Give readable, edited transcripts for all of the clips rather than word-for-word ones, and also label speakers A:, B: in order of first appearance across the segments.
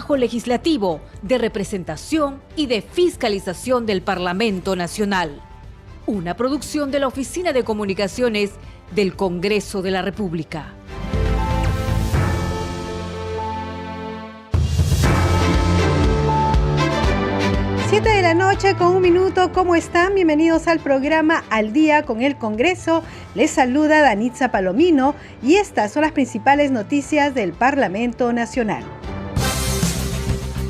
A: trabajo legislativo, de representación y de fiscalización del Parlamento Nacional. Una producción de la Oficina de Comunicaciones del Congreso de la República.
B: Siete de la noche con un minuto. ¿Cómo están? Bienvenidos al programa Al Día con el Congreso. Les saluda Danitza Palomino y estas son las principales noticias del Parlamento Nacional.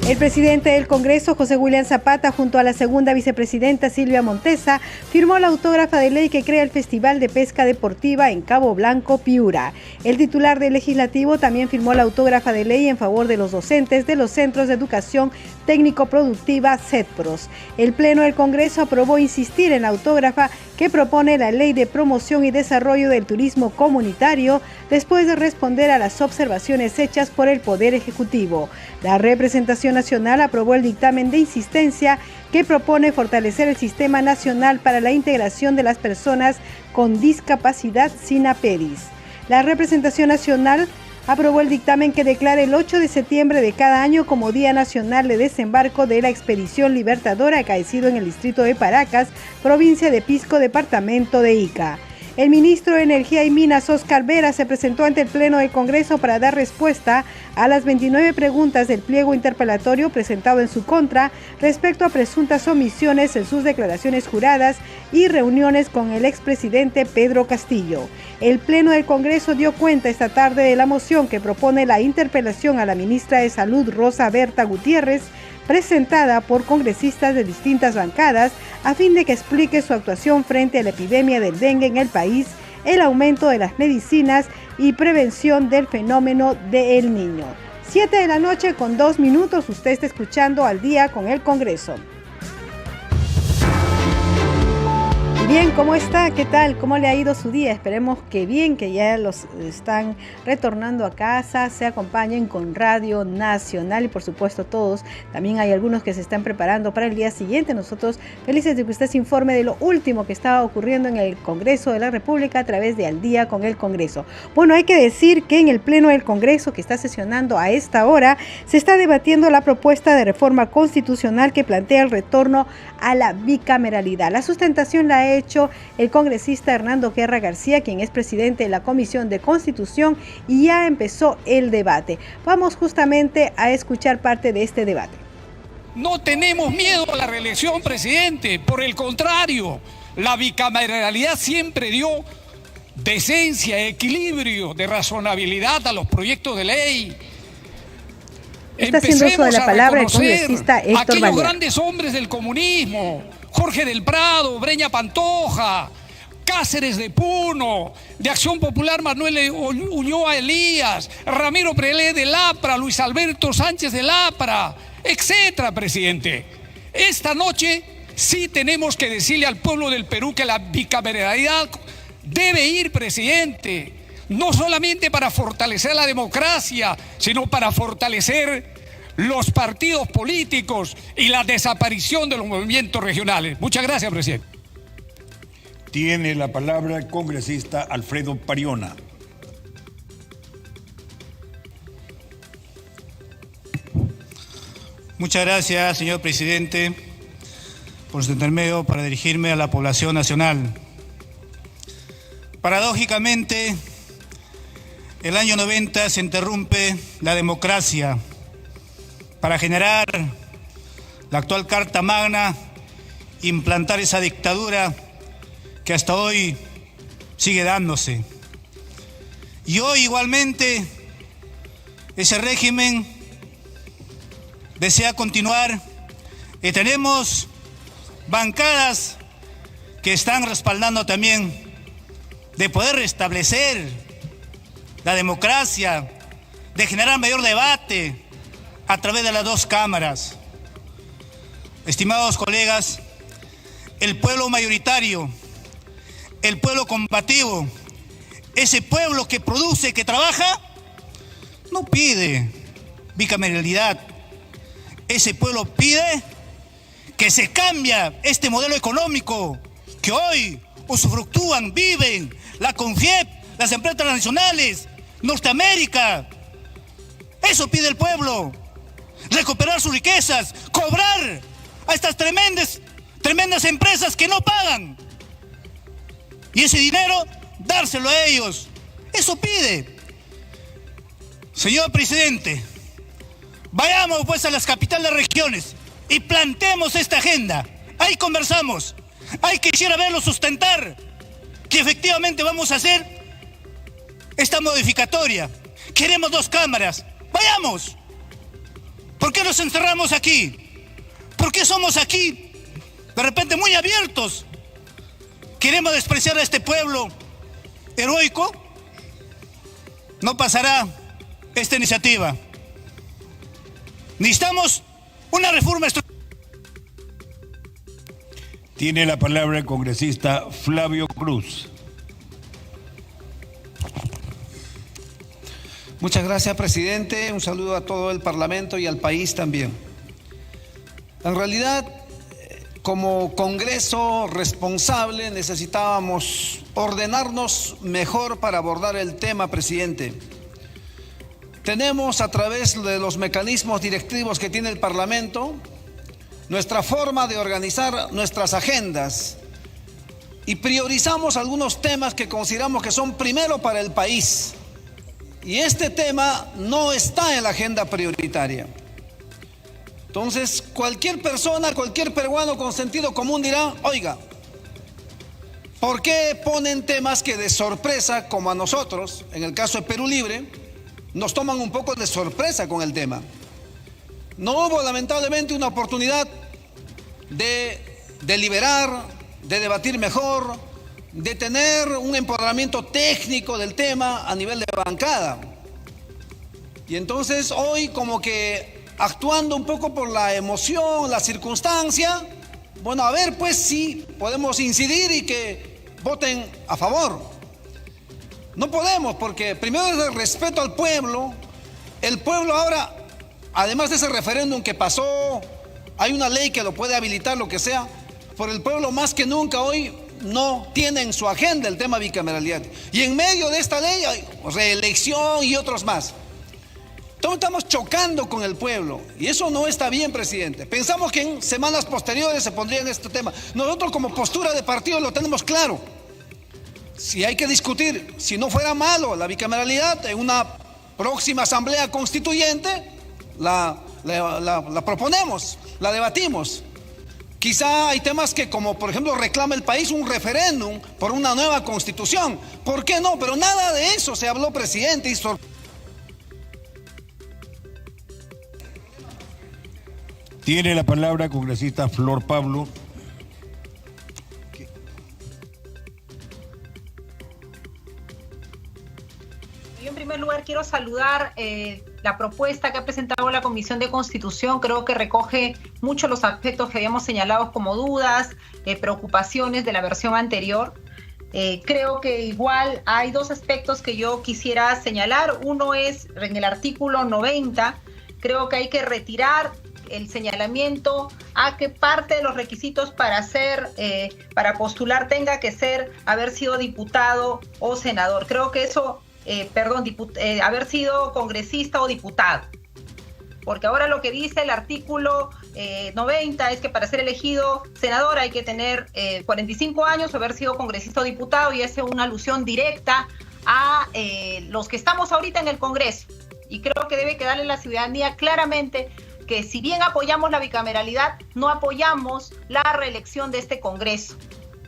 B: El presidente del Congreso, José William Zapata, junto a la segunda vicepresidenta Silvia Montesa, firmó la autógrafa de ley que crea el Festival de Pesca Deportiva en Cabo Blanco, Piura. El titular del Legislativo también firmó la autógrafa de ley en favor de los docentes de los Centros de Educación Técnico-Productiva CETPROS. El Pleno del Congreso aprobó insistir en la autógrafa que propone la Ley de Promoción y Desarrollo del Turismo Comunitario después de responder a las observaciones hechas por el Poder Ejecutivo. La representación nacional aprobó el dictamen de insistencia que propone fortalecer el Sistema Nacional para la Integración de las Personas con Discapacidad SINAPEDIS. La representación nacional aprobó el dictamen que declara el 8 de septiembre de cada año como Día Nacional de Desembarco de la Expedición Libertadora acaecido en el distrito de Paracas, provincia de Pisco, departamento de Ica. El ministro de Energía y Minas, Oscar Vera, se presentó ante el Pleno del Congreso para dar respuesta a las 29 preguntas del pliego interpelatorio presentado en su contra respecto a presuntas omisiones en sus declaraciones juradas y reuniones con el expresidente Pedro Castillo. El Pleno del Congreso dio cuenta esta tarde de la moción que propone la interpelación a la ministra de Salud, Rosa Berta Gutiérrez, presentada por congresistas de distintas bancadas a fin de que explique su actuación frente a la epidemia del dengue en el país, el aumento de las medicinas y prevención del fenómeno del Niño. 7 de la noche con 2 minutos, usted está escuchando Al Día con el Congreso. Bien, ¿cómo está? ¿Qué tal? ¿Cómo le ha ido su día? Esperemos que bien, que ya los están retornando a casa, se acompañen con Radio Nacional y por supuesto todos. También hay algunos que se están preparando para el día siguiente. Nosotros felices de que usted se informe de lo último que estaba ocurriendo en el Congreso de la República a través de Al Día con el Congreso. Bueno, hay que decir que en el Pleno del Congreso que está sesionando a esta hora, se está debatiendo la propuesta de reforma constitucional que plantea el retorno a la bicameralidad. La sustentación la ha hecho el congresista Hernando Guerra García, quien es presidente de la Comisión de Constitución, y ya empezó el debate. Vamos justamente a escuchar parte de este debate.
C: No tenemos miedo a la reelección, presidente. Por el contrario, la bicameralidad siempre dio decencia, equilibrio, de razonabilidad a los proyectos de ley.
B: Está haciendo uso de la palabra el congresista Héctor
C: aquellos
B: Valera.
C: Grandes hombres del comunismo, Jorge del Prado, Breña Pantoja, Cáceres de Puno, de Acción Popular Manuel Ulloa Elías, Ramiro Prelé de Lapra, Luis Alberto Sánchez de Lapra, etcétera, presidente. Esta noche sí tenemos que decirle al pueblo del Perú que la bicameralidad debe ir, presidente. No solamente para fortalecer la democracia, sino para fortalecer los partidos políticos y la desaparición de los movimientos regionales. Muchas gracias, presidente.
D: Tiene la palabra el congresista Alfredo Pariona.
E: Muchas gracias, señor presidente, por su intermedio para dirigirme a la población nacional. Paradójicamente, el año 90 se interrumpe la democracia para generar la actual Carta Magna, implantar esa dictadura que hasta hoy sigue dándose. Y hoy igualmente ese régimen desea continuar y tenemos bancadas que están respaldando también de poder restablecer la democracia, de generar mayor debate a través de las dos cámaras. Estimados colegas, el pueblo mayoritario, el pueblo combativo, ese pueblo que produce, que trabaja, no pide bicameralidad. Ese pueblo pide que se cambie este modelo económico que hoy usufructúan, viven la CONFIEP, las empresas transnacionales, Norteamérica. Eso pide el pueblo. recuperar sus riquezas, cobrar a estas tremendas empresas que no pagan. Y ese dinero, dárselo a ellos. Eso pide. Señor presidente, vayamos pues a las capitales regiones y planteemos esta agenda. Ahí conversamos. Ahí quisiera verlo sustentar que efectivamente vamos a hacer esta modificatoria. Queremos 2 cámaras. Vayamos. ¿Por qué nos encerramos aquí? ¿Por qué somos aquí de repente muy abiertos? ¿Queremos despreciar a este pueblo heroico? No pasará esta iniciativa. Necesitamos una reforma estructural.
D: Tiene la palabra el congresista Flavio Cruz.
F: Muchas gracias, presidente. Un saludo a todo el Parlamento y al país también. En realidad, como Congreso responsable, necesitábamos ordenarnos mejor para abordar el tema, presidente. Tenemos, a través de los mecanismos directivos que tiene el Parlamento, nuestra forma de organizar nuestras agendas y priorizamos algunos temas que consideramos que son primero para el país. Y este tema no está en la agenda prioritaria. Entonces, cualquier persona, cualquier peruano con sentido común dirá, oiga, ¿por qué ponen temas que de sorpresa, como a nosotros, en el caso de Perú Libre, nos toman un poco de sorpresa con el tema? No hubo lamentablemente una oportunidad de deliberar, de debatir mejor, de tener un empoderamiento técnico del tema a nivel de bancada. Y entonces hoy, como que actuando un poco por la emoción, la circunstancia, bueno, a ver pues si podemos incidir y que voten a favor. No podemos, porque primero es el respeto al pueblo. El pueblo ahora, además de ese referéndum que pasó, hay una ley que lo puede habilitar, lo que sea, por el pueblo más que nunca hoy no tiene en su agenda el tema bicameralidad. Y en medio de esta ley hay reelección y otros más. Entonces estamos chocando con el pueblo y eso no está bien, presidente. Pensamos que en semanas posteriores se pondría en este tema. Nosotros como postura de partido lo tenemos claro. Si hay que discutir, si no fuera malo la bicameralidad, en una próxima asamblea constituyente la proponemos, la debatimos. Quizá hay temas que, como por ejemplo reclama el país un referéndum por una nueva constitución. ¿Por qué no? Pero nada de eso se habló, presidente.
D: Tiene la palabra congresista Flor Pablo.
G: Yo en primer lugar quiero saludar la propuesta que ha presentado la Comisión de Constitución. Creo que recoge muchos los aspectos que habíamos señalado como dudas, preocupaciones de la versión anterior. Creo que igual hay 2 aspectos que yo quisiera señalar. Uno es en el artículo 90, creo que hay que retirar el señalamiento a que parte de los requisitos para postular tenga que ser haber sido diputado o senador. Creo que eso, haber sido congresista o diputado. Porque ahora lo que dice el artículo 90 es que para ser elegido senador hay que tener 45 años o haber sido congresista o diputado, y es una alusión directa a los que estamos ahorita en el Congreso. Y creo que debe quedarle a la ciudadanía claramente que si bien apoyamos la bicameralidad, no apoyamos la reelección de este Congreso.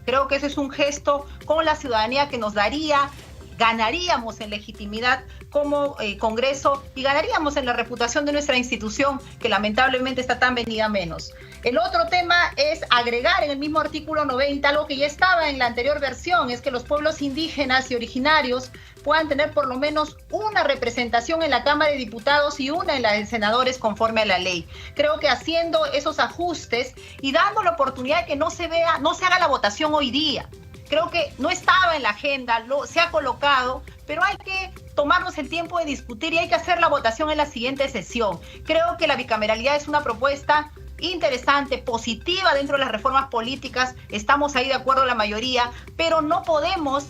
G: Creo que ese es un gesto con la ciudadanía que nos ganaríamos en legitimidad como Congreso y ganaríamos en la reputación de nuestra institución, que lamentablemente está tan venida a menos. El otro tema es agregar en el mismo artículo 90 algo que ya estaba en la anterior versión, es que los pueblos indígenas y originarios puedan tener por lo menos una representación en la Cámara de Diputados y una en la de senadores conforme a la ley. Creo que haciendo esos ajustes y dando la oportunidad de que no se haga la votación hoy día. Creo que no estaba en la agenda, se ha colocado, pero hay que tomarnos el tiempo de discutir y hay que hacer la votación en la siguiente sesión. Creo que la bicameralidad es una propuesta interesante, positiva dentro de las reformas políticas, estamos ahí de acuerdo la mayoría, pero no podemos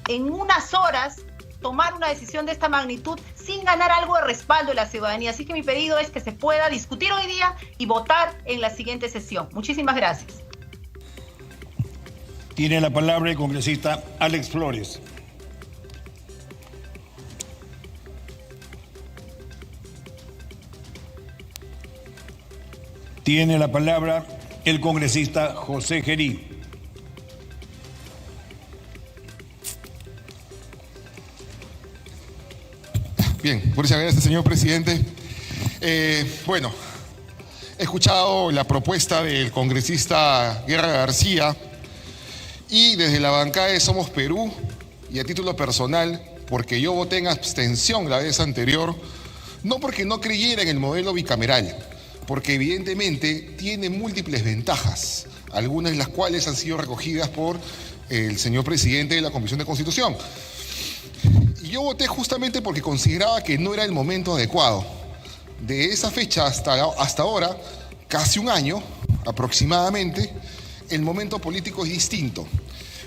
G: en unas horas tomar una decisión de esta magnitud sin ganar algo de respaldo de la ciudadanía. Así que mi pedido es que se pueda discutir hoy día y votar en la siguiente sesión. Muchísimas gracias.
D: Tiene la palabra el congresista Alex Flores. Tiene la palabra el congresista José Gerí.
H: Bien, muchas gracias, señor presidente. Bueno, he escuchado la propuesta del congresista Guerra García y desde la bancada de Somos Perú y a título personal, porque yo voté en abstención la vez anterior, no porque no creyera en el modelo bicameral, porque evidentemente tiene múltiples ventajas, algunas de las cuales han sido recogidas por el señor presidente de la Comisión de Constitución. Y yo voté justamente porque consideraba que no era el momento adecuado. De esa fecha hasta ahora, casi un año aproximadamente, el momento político es distinto.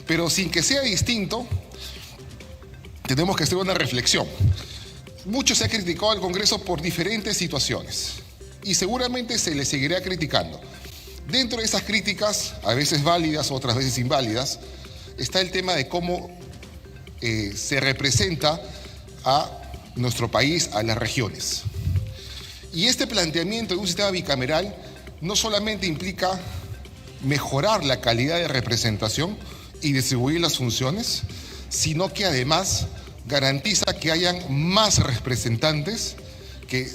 H: Pero sin que sea distinto, tenemos que hacer una reflexión. Mucho se ha criticado al Congreso por diferentes situaciones y seguramente se le seguirá criticando. Dentro de esas críticas, a veces válidas, otras veces inválidas, está el tema de cómo se representa a nuestro país, a las regiones. Y este planteamiento de un sistema bicameral no solamente implica mejorar la calidad de representación y distribuir las funciones, sino que además garantiza que hayan más representantes que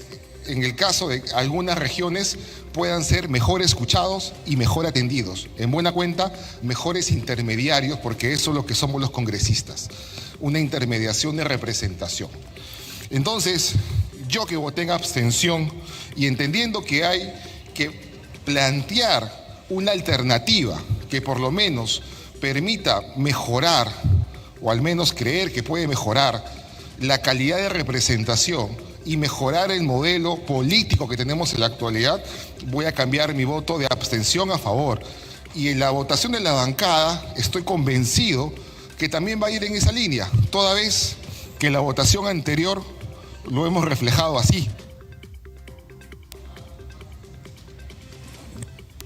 H: en el caso de algunas regiones puedan ser mejor escuchados y mejor atendidos. En buena cuenta, mejores intermediarios, porque eso es lo que somos los congresistas, una intermediación de representación. Entonces, yo que voté en abstención y entendiendo que hay que plantear una alternativa que por lo menos permita mejorar, o al menos creer que puede mejorar la calidad de representación y mejorar el modelo político que tenemos en la actualidad, voy a cambiar mi voto de abstención a favor. Y en la votación de la bancada estoy convencido que también va a ir en esa línea, toda vez que la votación anterior lo hemos reflejado así.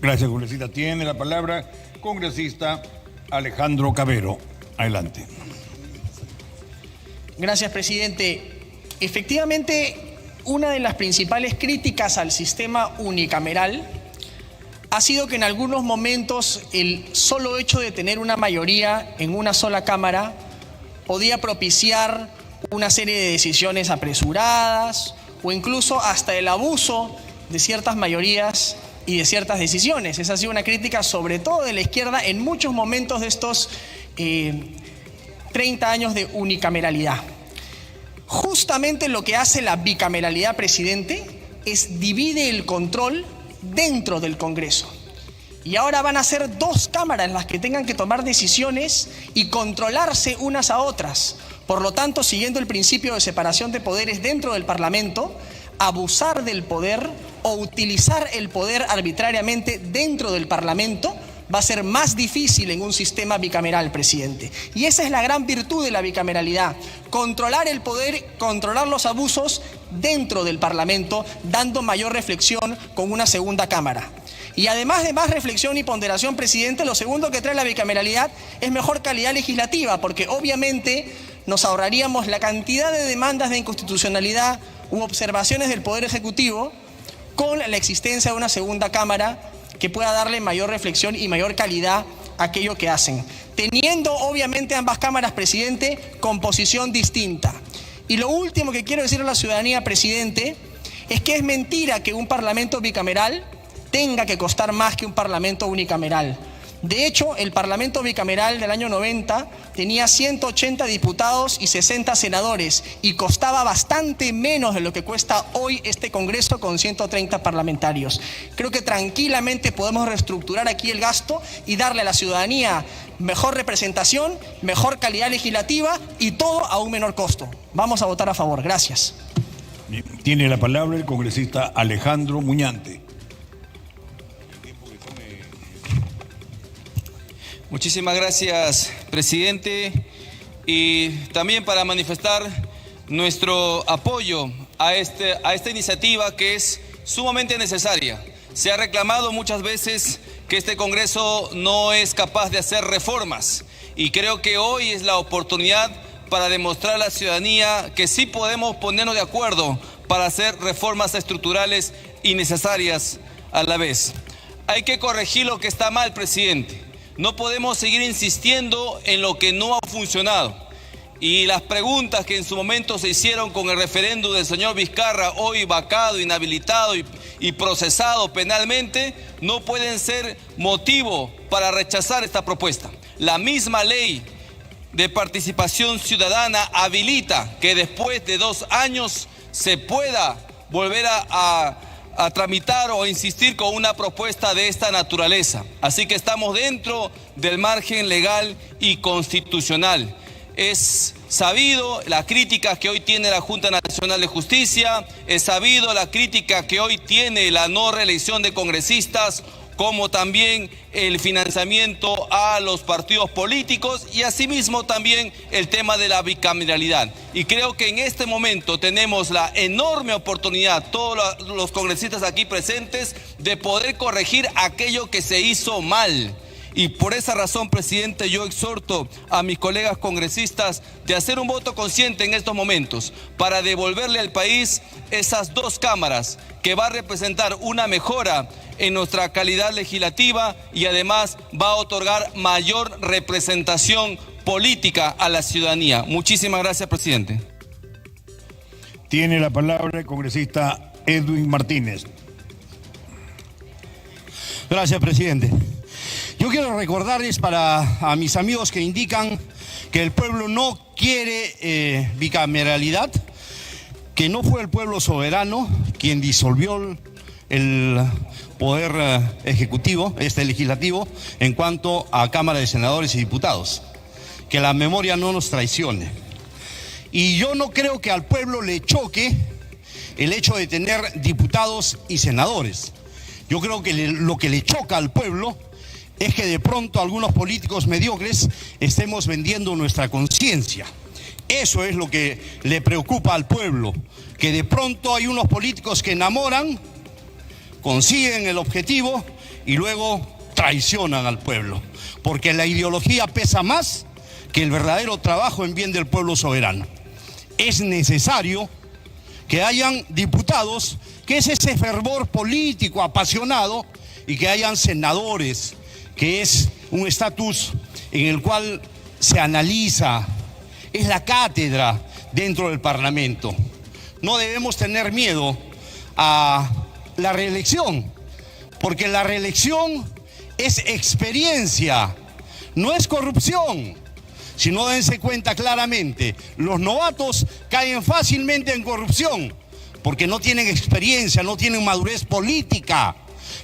D: Gracias, congresista. Tiene la palabra congresista Alejandro Cabero. Adelante.
I: Gracias, presidente. Efectivamente, una de las principales críticas al sistema unicameral ha sido que en algunos momentos el solo hecho de tener una mayoría en una sola Cámara podía propiciar una serie de decisiones apresuradas o incluso hasta el abuso de ciertas mayorías y de ciertas decisiones. Esa ha sido una crítica sobre todo de la izquierda en muchos momentos de estos 30 años de unicameralidad. Justamente lo que hace la bicameralidad, presidente, es divide el control dentro del Congreso. Y ahora van a ser dos cámaras las que tengan que tomar decisiones y controlarse unas a otras. Por lo tanto, siguiendo el principio de separación de poderes dentro del Parlamento, abusar del poder o utilizar el poder arbitrariamente dentro del Parlamento va a ser más difícil en un sistema bicameral, presidente. Y esa es la gran virtud de la bicameralidad, controlar el poder, controlar los abusos dentro del Parlamento, dando mayor reflexión con una segunda Cámara. Y además de más reflexión y ponderación, presidente, lo segundo que trae la bicameralidad es mejor calidad legislativa, porque obviamente nos ahorraríamos la cantidad de demandas de inconstitucionalidad u observaciones del Poder Ejecutivo con la existencia de una segunda Cámara que pueda darle mayor reflexión y mayor calidad a aquello que hacen. Teniendo obviamente ambas cámaras, presidente, composición distinta. Y lo último que quiero decir a la ciudadanía, presidente, es que es mentira que un parlamento bicameral tenga que costar más que un parlamento unicameral. De hecho, el parlamento bicameral del año 90 tenía 180 diputados y 60 senadores y costaba bastante menos de lo que cuesta hoy este Congreso con 130 parlamentarios. Creo que tranquilamente podemos reestructurar aquí el gasto y darle a la ciudadanía mejor representación, mejor calidad legislativa y todo a un menor costo. Vamos a votar a favor. Gracias.
D: Tiene la palabra el congresista Alejandro Muñante.
J: Muchísimas gracias, presidente. y también para manifestar nuestro apoyo a esta iniciativa que es sumamente necesaria. Se ha reclamado muchas veces que este Congreso no es capaz de hacer reformas y creo que hoy es la oportunidad para demostrar a la ciudadanía que sí podemos ponernos de acuerdo para hacer reformas estructurales y necesarias a la vez. Hay que corregir lo que está mal, presidente. No podemos seguir insistiendo en lo que no ha funcionado. Y las preguntas que en su momento se hicieron con el referéndum del señor Vizcarra, hoy vacado, inhabilitado y procesado penalmente, no pueden ser motivo para rechazar esta propuesta. La misma ley de participación ciudadana habilita que después de 2 años se pueda volver a tramitar o insistir con una propuesta de esta naturaleza. Así que estamos dentro del margen legal y constitucional. Es sabido la crítica que hoy tiene la Junta Nacional de Justicia, es sabido la crítica que hoy tiene la no reelección de congresistas, como también el financiamiento a los partidos políticos y asimismo también el tema de la bicameralidad. Y creo que en este momento tenemos la enorme oportunidad, todos los congresistas aquí presentes, de poder corregir aquello que se hizo mal. Y por esa razón, presidente, yo exhorto a mis colegas congresistas de hacer un voto consciente en estos momentos para devolverle al país esas 2 cámaras que va a representar una mejora en nuestra calidad legislativa y además va a otorgar mayor representación política a la ciudadanía. Muchísimas gracias, presidente.
D: Tiene la palabra el congresista Edwin Martínez.
K: Gracias, presidente. Yo quiero recordarles a mis amigos que indican que el pueblo no quiere bicameralidad, que no fue el pueblo soberano quien disolvió el poder ejecutivo, legislativo, en cuanto a Cámara de Senadores y Diputados. Que la memoria no nos traicione. Y yo no creo que al pueblo le choque el hecho de tener diputados y senadores. Yo creo que lo que le choca al pueblo es que de pronto algunos políticos mediocres estemos vendiendo nuestra conciencia. Eso es lo que le preocupa al pueblo, que de pronto hay unos políticos que enamoran, consiguen el objetivo y luego traicionan al pueblo, porque la ideología pesa más que el verdadero trabajo en bien del pueblo soberano. Es necesario que hayan diputados, que es ese fervor político apasionado, y que hayan senadores, que es un estatus en el cual se analiza, es la cátedra dentro del Parlamento. No debemos tener miedo a la reelección, porque la reelección es experiencia, no es corrupción. Si no, dense cuenta claramente, los novatos caen fácilmente en corrupción, porque no tienen experiencia, no tienen madurez política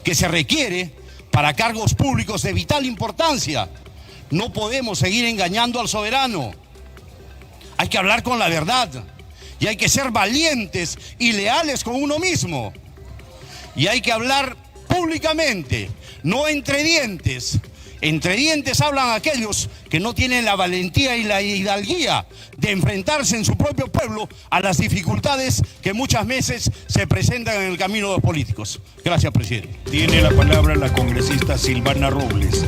K: que se requiere para cargos públicos de vital importancia. No podemos seguir engañando al soberano. Hay que hablar con la verdad y hay que ser valientes y leales con uno mismo. Y hay que hablar públicamente, no entre dientes. Entre dientes hablan aquellos que no tienen la valentía y la hidalguía de enfrentarse en su propio pueblo a las dificultades que muchas veces se presentan en el camino de los políticos. Gracias, presidente.
D: Tiene la palabra la congresista Silvana Robles.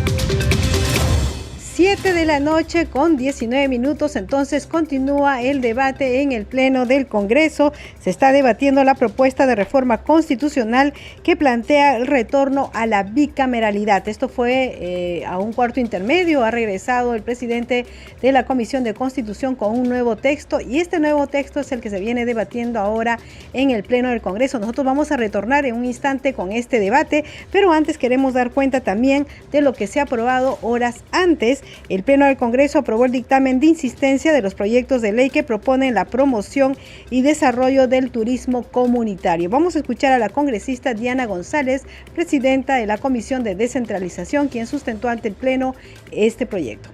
B: 7 de la noche con 19 minutos, entonces continúa el debate en el Pleno del Congreso. Se está debatiendo la propuesta de reforma constitucional que plantea el retorno a la bicameralidad. Esto fue a un cuarto intermedio, ha regresado el presidente de la Comisión de Constitución con un nuevo texto y este nuevo texto es el que se viene debatiendo ahora en el Pleno del Congreso. Nosotros vamos a retornar en un instante con este debate, pero antes queremos dar cuenta también de lo que se ha aprobado horas antes. El Pleno del Congreso aprobó el dictamen de insistencia de los proyectos de ley que proponen la promoción y desarrollo del turismo comunitario. Vamos a escuchar a la congresista Diana González, presidenta de la Comisión de Descentralización, quien sustentó ante el Pleno este proyecto.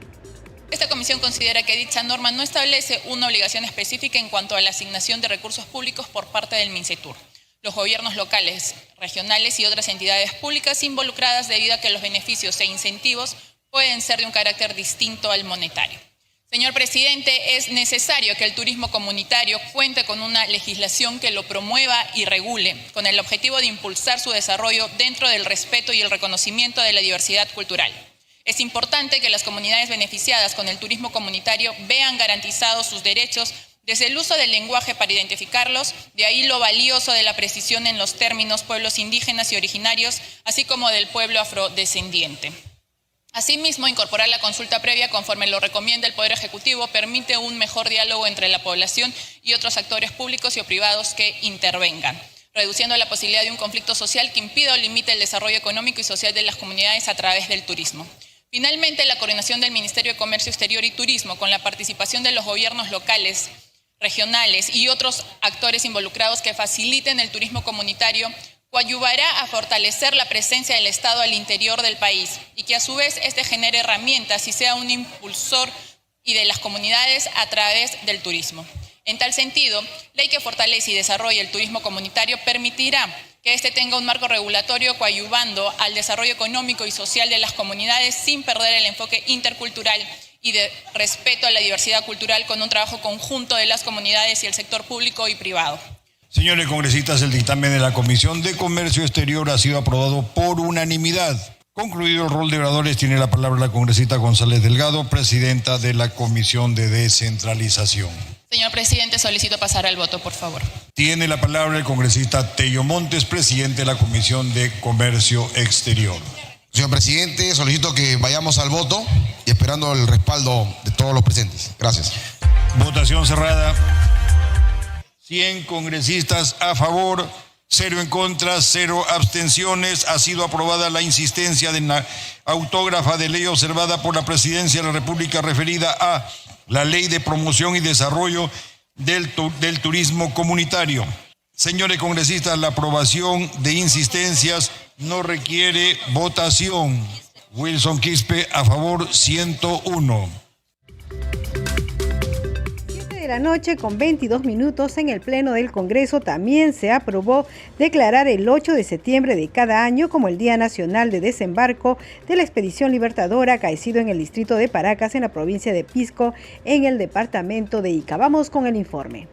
L: Esta comisión considera que dicha norma no establece una obligación específica en cuanto a la asignación de recursos públicos por parte del MINCETUR, los gobiernos locales, regionales y otras entidades públicas involucradas debido a que los beneficios e incentivos pueden ser de un carácter distinto al monetario. Señor presidente, es necesario que el turismo comunitario cuente con una legislación que lo promueva y regule, con el objetivo de impulsar su desarrollo dentro del respeto y el reconocimiento de la diversidad cultural. Es importante que las comunidades beneficiadas con el turismo comunitario vean garantizados sus derechos desde el uso del lenguaje para identificarlos, de ahí lo valioso de la precisión en los términos pueblos indígenas y originarios, así como del pueblo afrodescendiente. Asimismo, incorporar la consulta previa conforme lo recomienda el Poder Ejecutivo permite un mejor diálogo entre la población y otros actores públicos y o privados que intervengan, reduciendo la posibilidad de un conflicto social que impida o limite el desarrollo económico y social de las comunidades a través del turismo. Finalmente, la coordinación del Ministerio de Comercio Exterior y Turismo con la participación de los gobiernos locales, regionales y otros actores involucrados que faciliten el turismo comunitario coadyuvará a fortalecer la presencia del Estado al interior del país y que a su vez este genere herramientas y sea un impulsor y de las comunidades a través del turismo. En tal sentido, ley que fortalece y desarrolle el turismo comunitario permitirá que éste tenga un marco regulatorio coadyuvando al desarrollo económico y social de las comunidades sin perder el enfoque intercultural y de respeto a la diversidad cultural con un trabajo conjunto de las comunidades y el sector público y privado.
D: Señores congresistas, el dictamen de la Comisión de Comercio Exterior ha sido aprobado por unanimidad. Concluido el rol de oradores, tiene la palabra la congresista González Delgado, presidenta de la Comisión de Descentralización.
L: Señor presidente, solicito pasar al voto, por favor.
D: Tiene la palabra el congresista Tello Montes, presidente de la Comisión de Comercio Exterior.
M: Señor presidente, solicito que vayamos al voto y esperando el respaldo de todos los presentes. Gracias.
D: Votación cerrada. 100 congresistas a favor, 0 en contra, 0 abstenciones. Ha sido aprobada la insistencia de la autógrafa de ley observada por la Presidencia de la República referida a la Ley de Promoción y Desarrollo del Turismo Comunitario. Señores congresistas, la aprobación de insistencias no requiere votación. Wilson Quispe, a favor, 101.
B: De la noche con 22 minutos en el Pleno del Congreso también se aprobó declarar el 8 de septiembre de cada año como el Día Nacional de Desembarco de la Expedición Libertadora acaecido en el distrito de Paracas en la provincia de Pisco en el departamento de Ica. Vamos con el informe.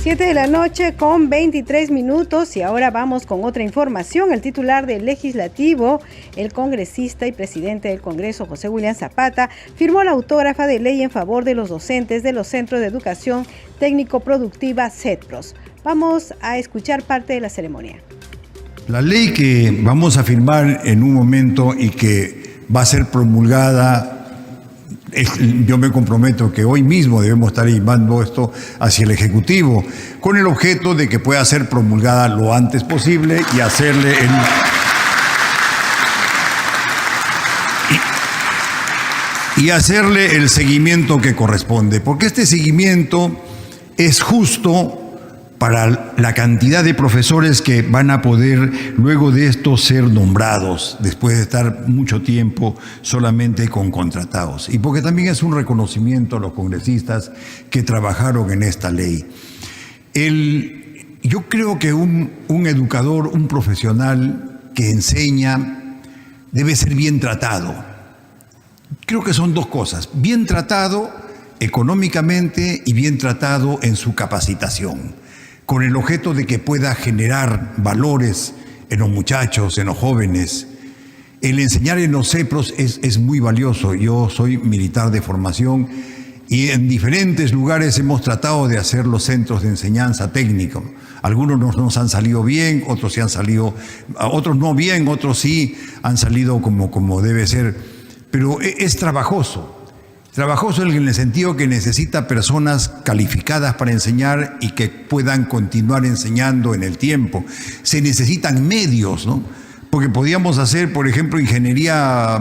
B: 7 de la noche con 23 minutos y ahora vamos con otra información. El titular del Legislativo, el congresista y presidente del Congreso, José William Zapata, firmó la autógrafa de ley en favor de los docentes de los Centros de Educación Técnico-Productiva CETPROS. Vamos a escuchar parte de la ceremonia.
N: La ley que vamos a firmar en un momento y que va a ser promulgada, yo me comprometo que hoy mismo debemos estar llevando esto hacia el Ejecutivo con el objeto de que pueda ser promulgada lo antes posible y hacerle el seguimiento que corresponde, porque este seguimiento es justo para la cantidad de profesores que van a poder luego de esto ser nombrados después de estar mucho tiempo solamente con contratados. Y porque también es un reconocimiento a los congresistas que trabajaron en esta ley. Yo creo que un educador, un profesional que enseña debe ser bien tratado. Creo que son dos cosas, bien tratado económicamente y bien tratado en su capacitación, con el objeto de que pueda generar valores en los muchachos, en los jóvenes. El enseñar en los CEPROS es muy valioso. Yo soy militar de formación y en diferentes lugares hemos tratado de hacer los centros de enseñanza técnico. Algunos nos han salido bien, otros sí han salido, otros no bien, otros sí han salido como debe ser. Pero es trabajoso. Trabajoso en el sentido que necesita personas calificadas para enseñar y que puedan continuar enseñando en el tiempo. Se necesitan medios, ¿no? Porque podíamos hacer, por ejemplo, ingeniería,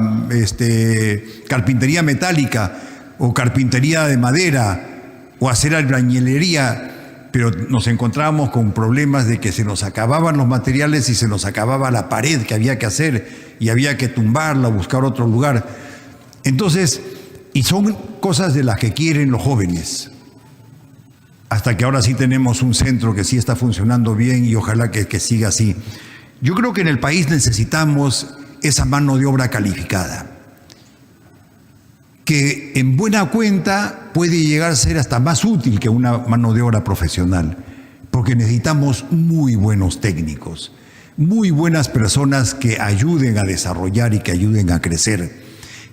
N: carpintería metálica o carpintería de madera o hacer albañilería, pero nos encontrábamos con problemas de que se nos acababan los materiales y se nos acababa la pared que había que hacer y había que tumbarla o buscar otro lugar. Entonces, y son cosas de las que quieren los jóvenes. Hasta que ahora sí tenemos un centro que sí está funcionando bien y ojalá que siga así. Yo creo que en el país necesitamos esa mano de obra calificada, que en buena cuenta puede llegar a ser hasta más útil que una mano de obra profesional, porque necesitamos muy buenos técnicos, muy buenas personas que ayuden a desarrollar y que ayuden a crecer.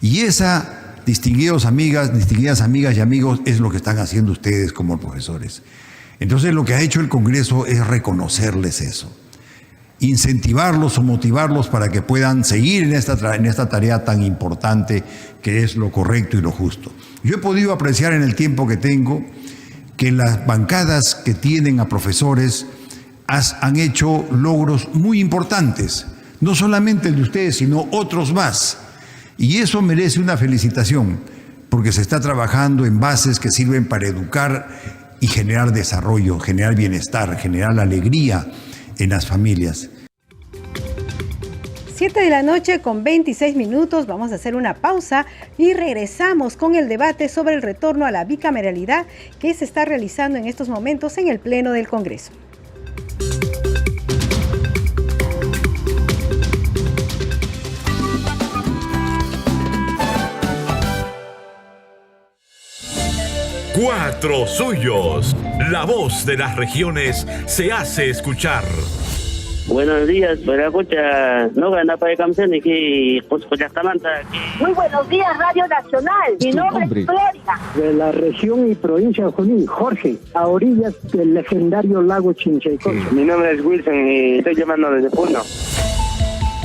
N: Y esa, distinguidas amigas y amigos, es lo que están haciendo ustedes como profesores. Entonces lo que ha hecho el Congreso es reconocerles eso, incentivarlos o motivarlos para que puedan seguir en esta tarea tan importante que es lo correcto y lo justo. Yo he podido apreciar en el tiempo que tengo que las bancadas que tienen a profesores han hecho logros muy importantes, no solamente el de ustedes, sino otros más. Y eso merece una felicitación, porque se está trabajando en bases que sirven para educar y generar desarrollo, generar bienestar, generar alegría en las familias.
B: 7:26 p.m. Vamos a hacer una pausa y regresamos con el debate sobre el retorno a la bicameralidad que se está realizando en estos momentos en el Pleno del Congreso.
O: Cuatro Suyos. La voz de las regiones se hace escuchar.
P: Buenos días,
Q: Muy buenos días, Radio Nacional. Mi nombre es Gloria.
R: De la región y provincia de Junín, Jorge, a orillas del legendario lago Chinchaycocha.
P: Sí. Mi nombre es Wilson y estoy llamando desde Puno.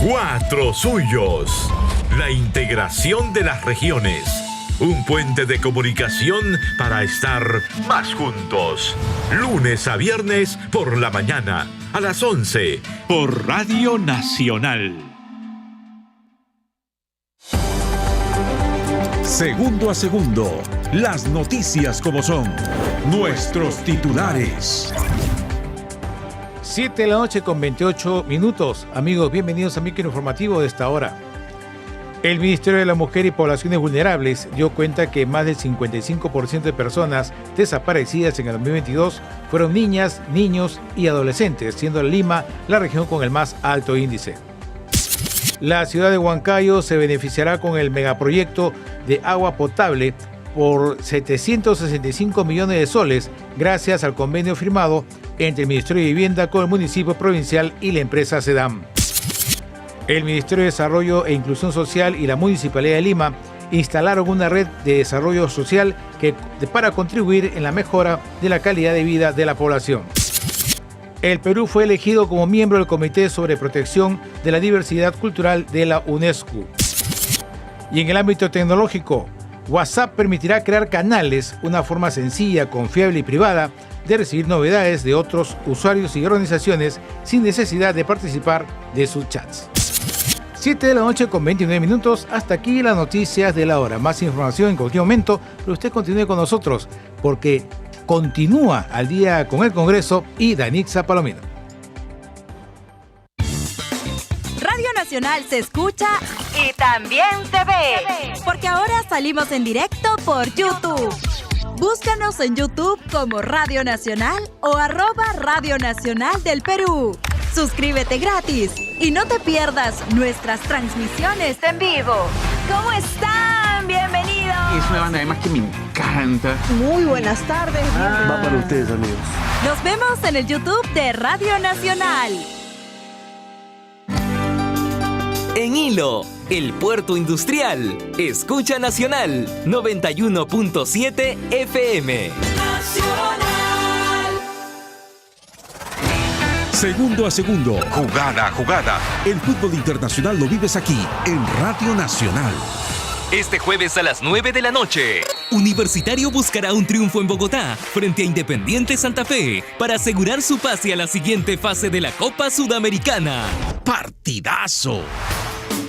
O: Cuatro Suyos. La integración de las regiones. Un puente de comunicación para estar más juntos. Lunes a viernes por la mañana, a las 11, por Radio Nacional.
S: Segundo a segundo, las noticias como son. Nuestros titulares.
T: 7:28 p.m. Amigos, bienvenidos a Micro Informativo de esta hora. El Ministerio de la Mujer y Poblaciones Vulnerables dio cuenta que más del 55% de personas desaparecidas en el 2022 fueron niñas, niños y adolescentes, siendo Lima la región con el más alto índice. La ciudad de Huancayo se beneficiará con el megaproyecto de agua potable por 765 millones de soles gracias al convenio firmado entre el Ministerio de Vivienda con el municipio provincial y la empresa SEDAM. El Ministerio de Desarrollo e Inclusión Social y la Municipalidad de Lima instalaron una red de desarrollo social para contribuir en la mejora de la calidad de vida de la población. El Perú fue elegido como miembro del Comité sobre Protección de la Diversidad Cultural de la UNESCO. Y en el ámbito tecnológico, WhatsApp permitirá crear canales, una forma sencilla, confiable y privada de recibir novedades de otros usuarios y organizaciones sin necesidad de participar de sus chats. 7:29 p.m. Hasta aquí las noticias de la hora. Más información en cualquier momento, pero usted continúe con nosotros porque continúa al día con el Congreso y Danixa Palomino.
U: Radio Nacional se escucha y también se ve, porque ahora salimos en directo por YouTube. Búscanos en YouTube como Radio Nacional o @Radio Nacional del Perú. Suscríbete gratis y no te pierdas nuestras transmisiones en vivo. ¿Cómo están? Bienvenidos.
V: Es una banda además que me encanta.
U: Muy buenas tardes.
V: Va para ustedes, amigos.
U: Nos vemos en el YouTube de Radio Nacional.
W: En Hilo, el puerto industrial. Escucha Nacional 91.7 FM.
S: Nacional. Segundo a segundo, jugada a jugada. El fútbol internacional lo vives aquí, en Radio Nacional.
W: Este jueves a las 9 de la noche, Universitario buscará un triunfo en Bogotá frente a Independiente Santa Fe para asegurar su pase a la siguiente fase de la Copa Sudamericana.
S: ¡Partidazo!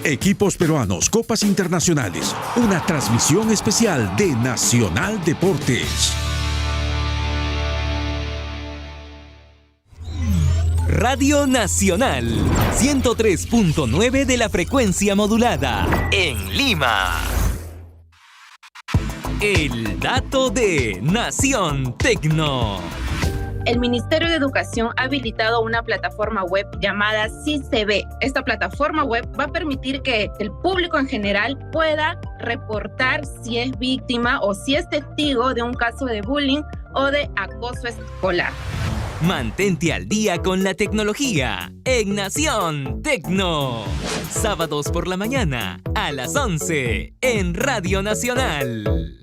S: Equipos peruanos, copas internacionales. Una transmisión especial de Nacional Deportes.
W: Radio Nacional, 103.9 de la frecuencia modulada, en Lima. El dato de Nación Tecno.
A: El Ministerio de Educación ha habilitado una plataforma web llamada SISEB. Esta plataforma web va a permitir que el público en general pueda reportar si es víctima o si es testigo de un caso de bullying o de acoso escolar.
W: Mantente al día con la tecnología en Nación Tecno. Sábados por la mañana a las 11 en Radio Nacional.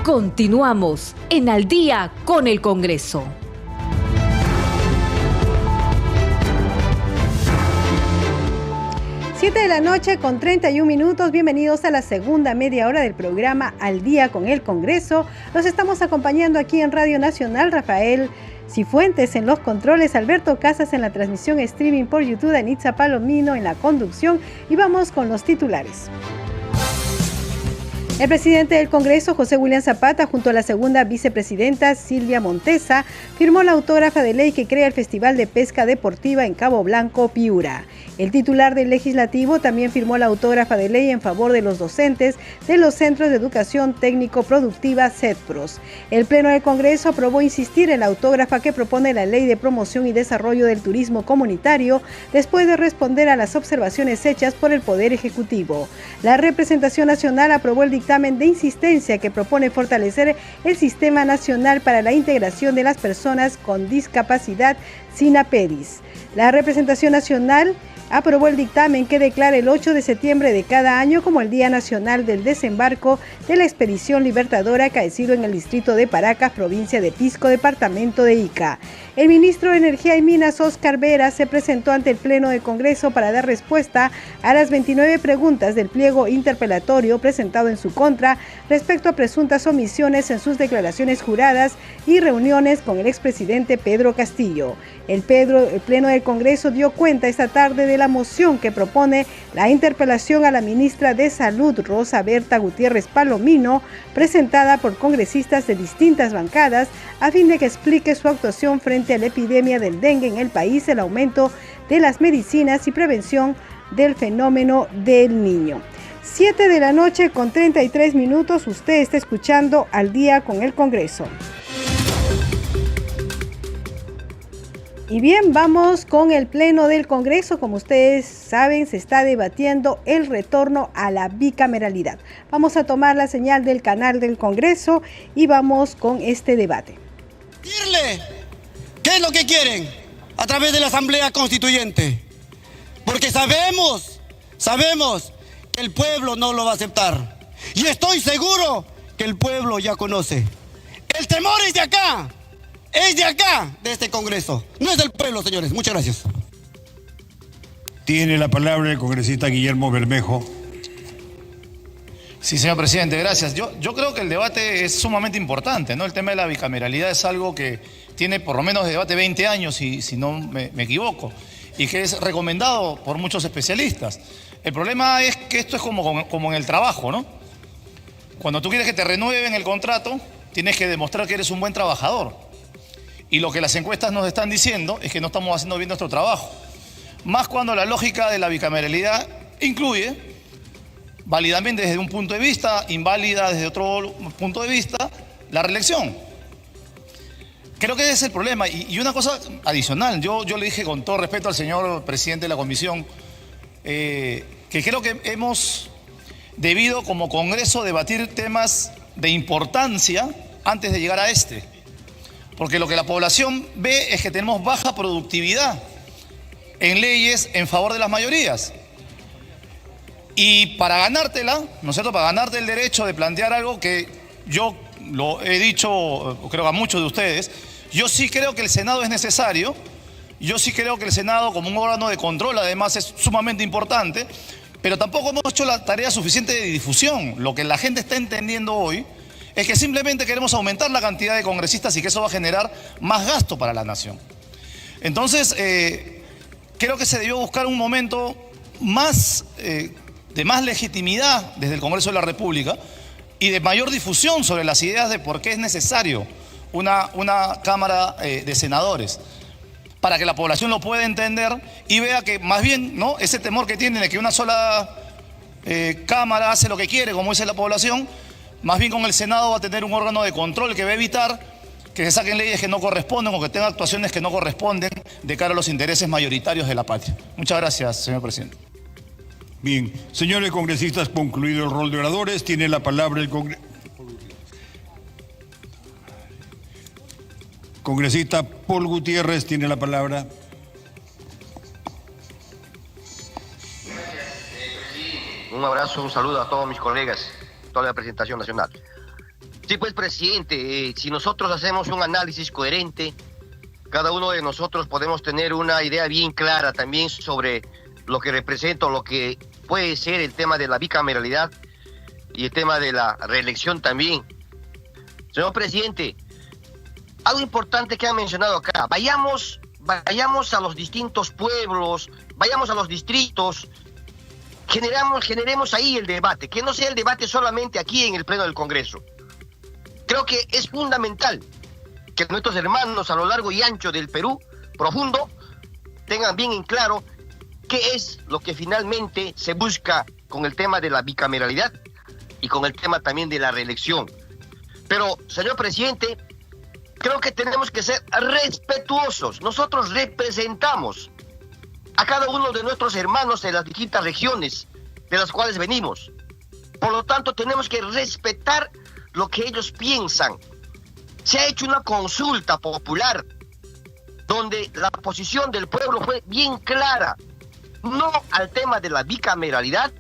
C: Continuamos en Al día con el Congreso.
B: Siete de la noche con 31 minutos. Bienvenidos a la segunda media hora del programa Al día con el Congreso. Los estamos acompañando aquí en Radio Nacional, Rafael Cifuentes en los controles, Alberto Casas en la transmisión streaming por YouTube, Danitza Palomino en la conducción, y vamos con los titulares. El presidente del Congreso, José William Zapata, junto a la segunda vicepresidenta Silvia Montesa, firmó la autógrafa de ley que crea el Festival de Pesca Deportiva en Cabo Blanco, Piura. El titular del Legislativo también firmó la autógrafa de ley en favor de los docentes de los Centros de Educación Técnico-Productiva CEDPROS. El Pleno del Congreso aprobó insistir en la autógrafa que propone la Ley de Promoción y Desarrollo del Turismo Comunitario después de responder a las observaciones hechas por el Poder Ejecutivo. La representación nacional aprobó el dictamen de insistencia que propone fortalecer el Sistema Nacional para la Integración de las Personas con Discapacidad, SINAPEDIS. La representación nacional aprobó el dictamen que declara el 8 de septiembre de cada año como el Día Nacional del Desembarco de la Expedición Libertadora, acaecido en el distrito de Paracas, provincia de Pisco, departamento de Ica. El ministro de Energía y Minas, Óscar Vera, se presentó ante el Pleno del Congreso para dar respuesta a las 29 preguntas del pliego interpelatorio presentado en su contra respecto a presuntas omisiones en sus declaraciones juradas y reuniones con el expresidente Pedro Castillo. El Pleno del Congreso dio cuenta esta tarde de la moción que propone la interpelación a la ministra de Salud, Rosa Berta Gutiérrez Palomino, presentada por congresistas de distintas bancadas, a fin de que explique su actuación frente a la epidemia del dengue en el país, el aumento de las medicinas y prevención del fenómeno del niño. 7 de la noche con 33 minutos, usted está escuchando Al día con el Congreso. Y bien, vamos con el Pleno del Congreso. Como ustedes saben, se está debatiendo el retorno a la bicameralidad. Vamos a tomar la señal del canal del Congreso y vamos con este debate.
E: Decirle qué es lo que quieren a través de la Asamblea Constituyente. Porque sabemos que el pueblo no lo va a aceptar. Y estoy seguro que el pueblo ya conoce. El temor es de acá. Es de acá, de este Congreso. No es del pueblo, señores. Muchas gracias.
D: Tiene la palabra el congresista Guillermo Bermejo.
X: Sí, señor presidente, gracias. Yo creo que el debate es sumamente importante, ¿no? El tema de la bicameralidad es algo que tiene por lo menos de debate 20 años, si no me equivoco, y que es recomendado por muchos especialistas. El problema es que esto es como en el trabajo, ¿no? Cuando tú quieres que te renueven el contrato, tienes que demostrar que eres un buen trabajador. Y lo que las encuestas nos están diciendo es que no estamos haciendo bien nuestro trabajo. Más cuando la lógica de la bicameralidad incluye, válidamente desde un punto de vista, inválida desde otro punto de vista, la reelección. Creo que ese es el problema. Y una cosa adicional, yo le dije con todo respeto al señor presidente de la comisión, que creo que hemos debido como Congreso debatir temas de importancia antes de llegar a este. Porque lo que la población ve es que tenemos baja productividad en leyes en favor de las mayorías. Y para ganártela, ¿no es cierto?, para ganarte el derecho de plantear algo que yo lo he dicho, creo a muchos de ustedes, yo sí creo que el Senado es necesario, yo sí creo que el Senado como un órgano de control además es sumamente importante, pero tampoco hemos hecho la tarea suficiente de difusión. Lo que la gente está entendiendo hoy es que simplemente queremos aumentar la cantidad de congresistas y que eso va a generar más gasto para la nación. Entonces, creo que se debió buscar un momento más, de más legitimidad desde el Congreso de la República y de mayor difusión sobre las ideas de por qué es necesario una Cámara de Senadores, para que la población lo pueda entender y vea que más bien, ¿no?, ese temor que tienen de que una sola Cámara hace lo que quiere, como dice la población, más bien con el Senado va a tener un órgano de control que va a evitar que se saquen leyes que no corresponden o que tengan actuaciones que no corresponden de cara a los intereses mayoritarios de la patria. Muchas gracias, señor presidente.
D: Bien, señores congresistas, concluido el rol de oradores, tiene la palabra el congresista Paul Gutiérrez, tiene la palabra.
F: Un abrazo, un saludo a todos mis colegas, toda la representación nacional. Sí, pues, presidente, si nosotros hacemos un análisis coherente, cada uno de nosotros podemos tener una idea bien clara también sobre lo que representa, lo que puede ser el tema de la bicameralidad y el tema de la reelección también. Señor presidente, algo importante que han mencionado acá, vayamos a los distintos pueblos, vayamos a los distritos, generemos ahí el debate, que no sea el debate solamente aquí en el Pleno del Congreso. Creo que es fundamental que nuestros hermanos a lo largo y ancho del Perú profundo tengan bien en claro qué es lo que finalmente se busca con el tema de la bicameralidad y con el tema también de la reelección. Pero, señor presidente, creo que tenemos que ser respetuosos. Nosotros representamos a cada uno de nuestros hermanos de las distintas regiones de las cuales venimos. Por lo tanto, tenemos que respetar lo que ellos piensan. Se ha hecho una consulta popular donde la posición del pueblo fue bien clara. No al tema de la bicameralidad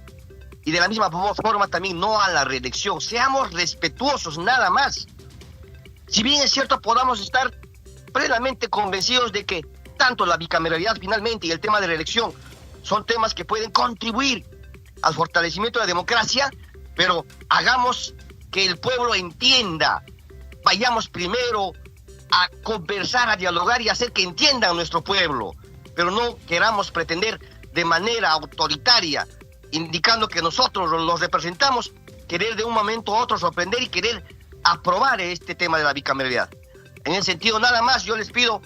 F: y de la misma forma también no a la reelección. Seamos respetuosos nada más. Si bien es cierto, podamos estar plenamente convencidos de que tanto la bicameralidad finalmente y el tema de reelección son temas que pueden contribuir al fortalecimiento de la democracia, pero hagamos que el pueblo entienda. Vayamos primero a conversar, a dialogar y hacer que entiendan a nuestro pueblo, pero no queramos pretender de manera autoritaria, indicando que nosotros los representamos, querer de un momento a otro sorprender y querer aprobar este tema de la bicameralidad. En ese sentido, nada más, yo les pido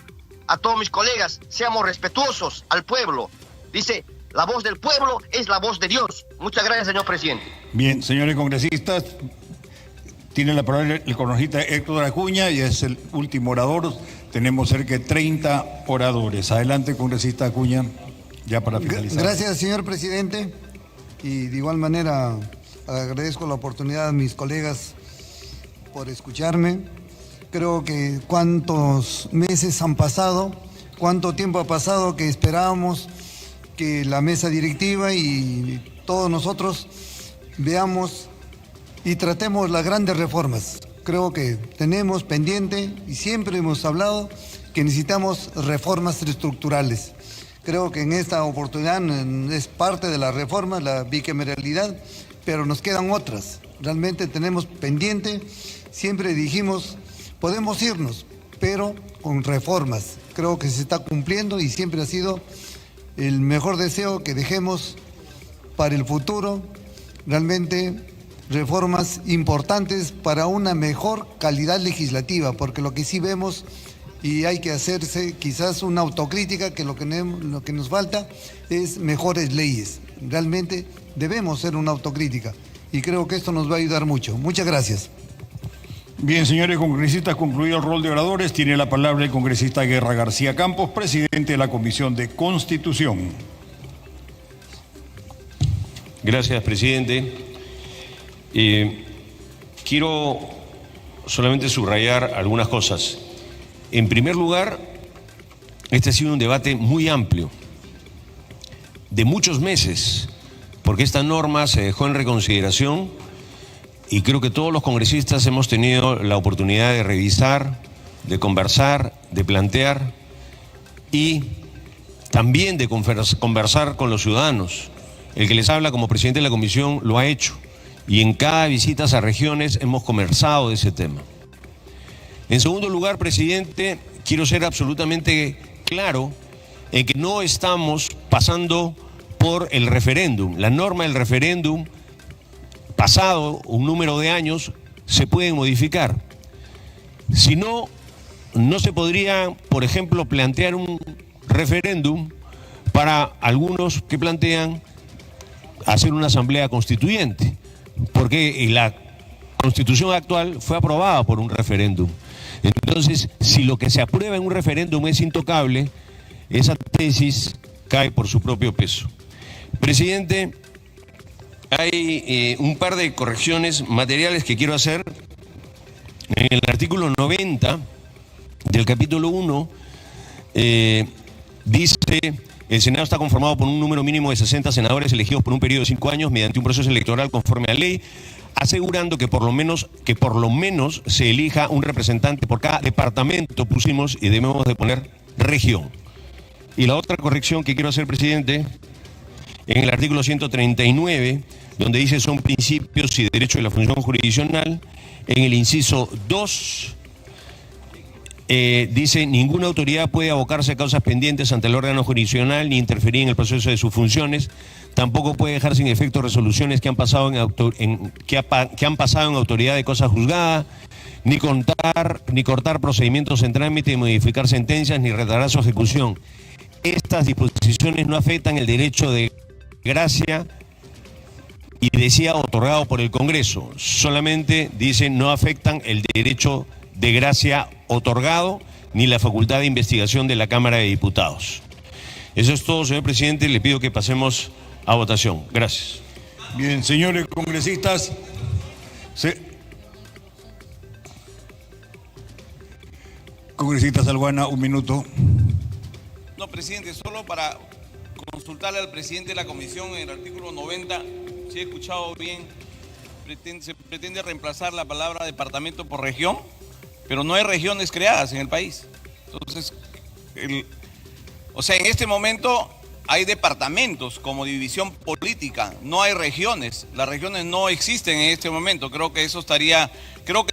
F: a todos mis colegas, seamos respetuosos al pueblo. Dice, la voz del pueblo es la voz de Dios. Muchas gracias, señor presidente.
D: Bien, señores congresistas, tiene la palabra el congresista Héctor Acuña y es el último orador. Tenemos cerca de 30 oradores. Adelante, congresista Acuña, ya para finalizar.
G: Gracias, señor presidente. Y de igual manera agradezco la oportunidad a mis colegas por escucharme. Creo que cuántos meses han pasado, cuánto tiempo ha pasado que esperábamos que la mesa directiva y todos nosotros veamos y tratemos las grandes reformas. Creo que tenemos pendiente y siempre hemos hablado que necesitamos reformas estructurales. Creo que en esta oportunidad es parte de la reforma, la bicameralidad, pero nos quedan otras. Realmente tenemos pendiente, siempre dijimos, podemos irnos, pero con reformas. Creo que se está cumpliendo y siempre ha sido el mejor deseo que dejemos para el futuro, realmente reformas importantes para una mejor calidad legislativa, porque lo que sí vemos, y hay que hacerse quizás una autocrítica, que lo que nos falta es mejores leyes. Realmente debemos hacer una autocrítica y creo que esto nos va a ayudar mucho. Muchas gracias.
D: Bien, señores congresistas, concluido el rol de oradores, tiene la palabra el congresista Guerra García Campos, presidente de la Comisión de Constitución.
H: Gracias, presidente. Quiero solamente subrayar algunas cosas. En primer lugar, este ha sido un debate muy amplio, de muchos meses, porque esta norma se dejó en reconsideración y creo que todos los congresistas hemos tenido la oportunidad de revisar, de conversar, de plantear y también de conversar con los ciudadanos. El que les habla como presidente de la comisión lo ha hecho y en cada visita a regiones hemos conversado de ese tema. En segundo lugar, presidente, quiero ser absolutamente claro en que no estamos pasando por el referéndum. La norma del referéndum, pasado un número de años, se puede modificar. Si no, no se podría, por ejemplo, plantear un referéndum para algunos que plantean hacer una asamblea constituyente, porque la constitución actual fue aprobada por un referéndum. Entonces, si lo que se aprueba en un referéndum es intocable, esa tesis cae por su propio peso. Presidente, hay un par de correcciones materiales que quiero hacer. En el artículo 90 del capítulo 1 dice: el Senado está conformado por un número mínimo de 60 senadores elegidos por un periodo de 5 años mediante un proceso electoral conforme a ley, asegurando que por lo menos se elija un representante por cada departamento, pusimos, y debemos de poner región. Y la otra corrección que quiero hacer, presidente, en el artículo 139, donde dice son principios y derechos de la función jurisdiccional, en el inciso 2 dice: ninguna autoridad puede abocarse a causas pendientes ante el órgano jurisdiccional ni interferir en el proceso de sus funciones. Tampoco puede dejar sin efecto resoluciones que han pasado en autoridad de cosa juzgada, ni cortar procedimientos en trámite, ni modificar sentencias, ni retardar su ejecución. Estas disposiciones no afectan el derecho de gracia y decía otorgado por el Congreso. Solamente dice no afectan el derecho de gracia otorgado ni la facultad de investigación de la Cámara de Diputados. Eso es todo, señor presidente. Le pido que pasemos a votación. Gracias.
D: Bien, señores congresistas. Congresista Salguana, un minuto.
I: No, presidente, solo para consultarle al presidente de la comisión en el artículo 90, si he escuchado bien, se pretende reemplazar la palabra departamento por región, pero no hay regiones creadas en el país. Entonces, en este momento hay departamentos como división política, no hay regiones. Las regiones no existen en este momento. Creo que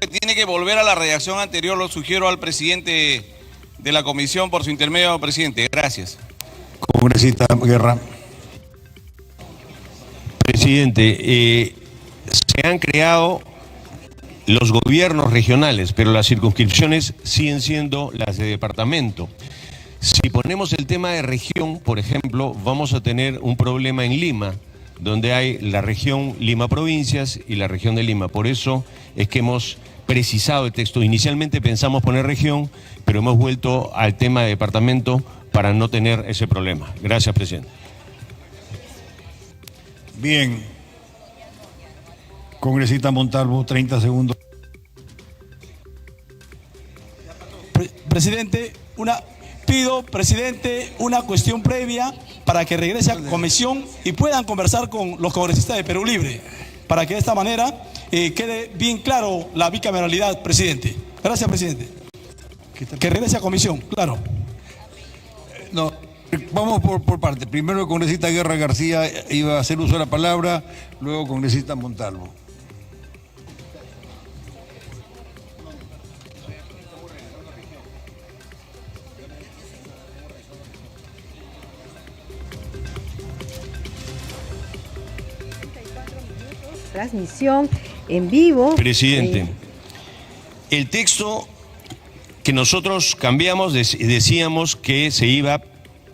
I: tiene que volver a la redacción anterior. Lo sugiero al presidente de la comisión por su intermedio, presidente. Gracias.
D: Congresista Guerra.
H: Presidente, se han creado los gobiernos regionales, pero las circunscripciones siguen siendo las de departamento. Si ponemos el tema de región, por ejemplo, vamos a tener un problema en Lima, donde hay la región Lima Provincias y la región de Lima. Por eso es que hemos precisado el texto. Inicialmente pensamos poner región, pero hemos vuelto al tema de departamento para no tener ese problema. Gracias, presidente.
D: Bien. Congresista Montalvo, 30 segundos.
J: Presidente, pido, presidente, una cuestión previa para que regrese a comisión y puedan conversar con los congresistas de Perú Libre, para que de esta manera quede bien claro la bicameralidad, presidente. Gracias, presidente. Que regrese a comisión, claro.
D: No, vamos por parte. Primero el congresista Guerra García iba a hacer uso de la palabra, luego congresista Montalvo.
B: Transmisión en vivo.
H: Presidente, el texto que nosotros cambiamos, decíamos que se iba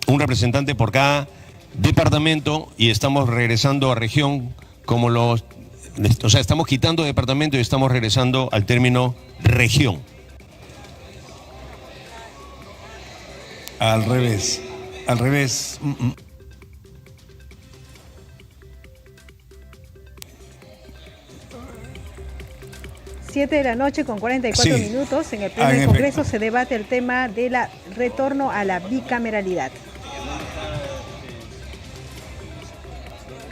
H: un representante por cada departamento y estamos regresando a región estamos quitando departamento y estamos regresando al término región.
D: Al revés.
B: 7 de la noche con 44 minutos. En el Pleno del Congreso se debate el tema del retorno a la bicameralidad.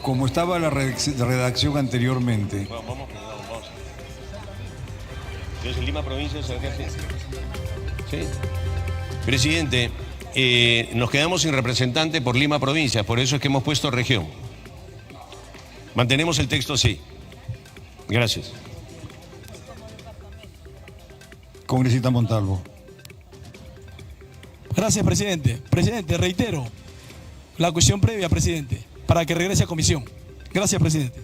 D: Como estaba la redacción anteriormente.
H: Vamos. Entonces, Lima Provincia se va a quedar. Sí. Presidente, nos quedamos sin representante por Lima Provincia, por eso es que hemos puesto región. Mantenemos el texto así. Gracias.
D: Congresista Montalvo.
J: Gracias, presidente. Presidente, reitero la cuestión previa, presidente, para que regrese a comisión. Gracias, presidente.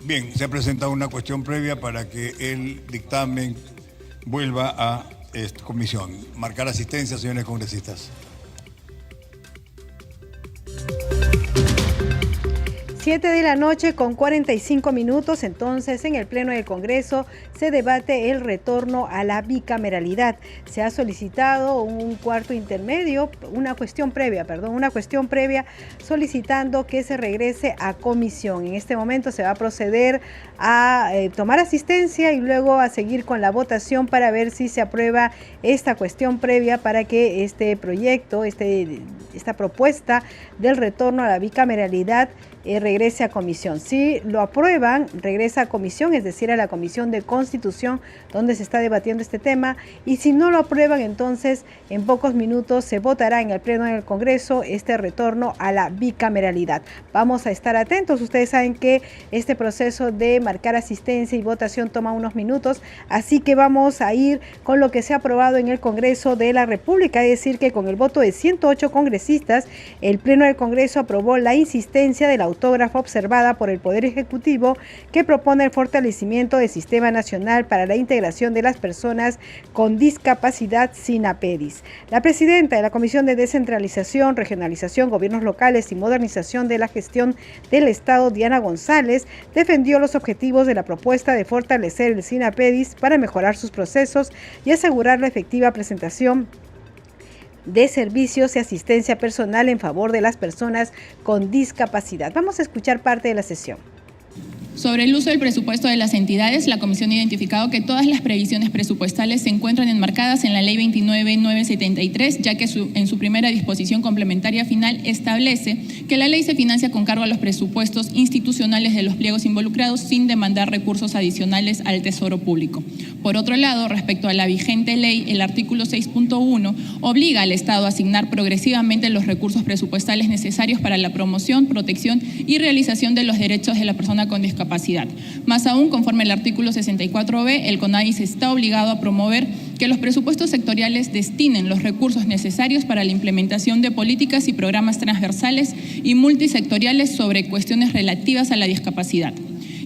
D: Bien, se ha presentado una cuestión previa para que el dictamen vuelva a esta comisión. Marcar asistencia, señores congresistas.
B: 7:45 p.m, entonces en el Pleno del Congreso se debate el retorno a la bicameralidad. Se ha solicitado un cuarto intermedio, una cuestión previa solicitando que se regrese a comisión. En este momento se va a proceder a tomar asistencia y luego a seguir con la votación para ver si se aprueba esta cuestión previa para que este proyecto, esta propuesta del retorno a la bicameralidad regrese a comisión. Si lo aprueban, regresa a comisión, es decir, a la Comisión de Constitución, donde se está debatiendo este tema, y si no lo aprueban, entonces en pocos minutos se votará en el Pleno del Congreso este retorno a la bicameralidad. Vamos a estar atentos. Ustedes saben que este proceso de marcar asistencia y votación toma unos minutos, así que vamos a ir con lo que se ha aprobado en el Congreso de la República, es decir, que con el voto de 108 congresistas, el Pleno del Congreso aprobó la insistencia de la autógrafa observada por el Poder Ejecutivo que propone el fortalecimiento del Sistema Nacional para la Integración de las Personas con Discapacidad, SINAPEDIS. La presidenta de la Comisión de Descentralización, Regionalización, Gobiernos Locales y Modernización de la Gestión del Estado, Diana González, defendió los objetivos de la propuesta de fortalecer el SINAPEDIS para mejorar sus procesos y asegurar la efectiva presentación de servicios y asistencia personal en favor de las personas con discapacidad. Vamos a escuchar parte de la sesión.
K: Sobre el uso del presupuesto de las entidades, la Comisión ha identificado que todas las previsiones presupuestales se encuentran enmarcadas en la Ley 29.973, ya que en su primera disposición complementaria final establece que la ley se financia con cargo a los presupuestos institucionales de los pliegos involucrados sin demandar recursos adicionales al Tesoro Público. Por otro lado, respecto a la vigente ley, el artículo 6.1 obliga al Estado a asignar progresivamente los recursos presupuestales necesarios para la promoción, protección y realización de los derechos de la persona con discapacidad. Más aún, conforme al artículo 64b, el CONADIS está obligado a promover que los presupuestos sectoriales destinen los recursos necesarios para la implementación de políticas y programas transversales y multisectoriales sobre cuestiones relativas a la discapacidad.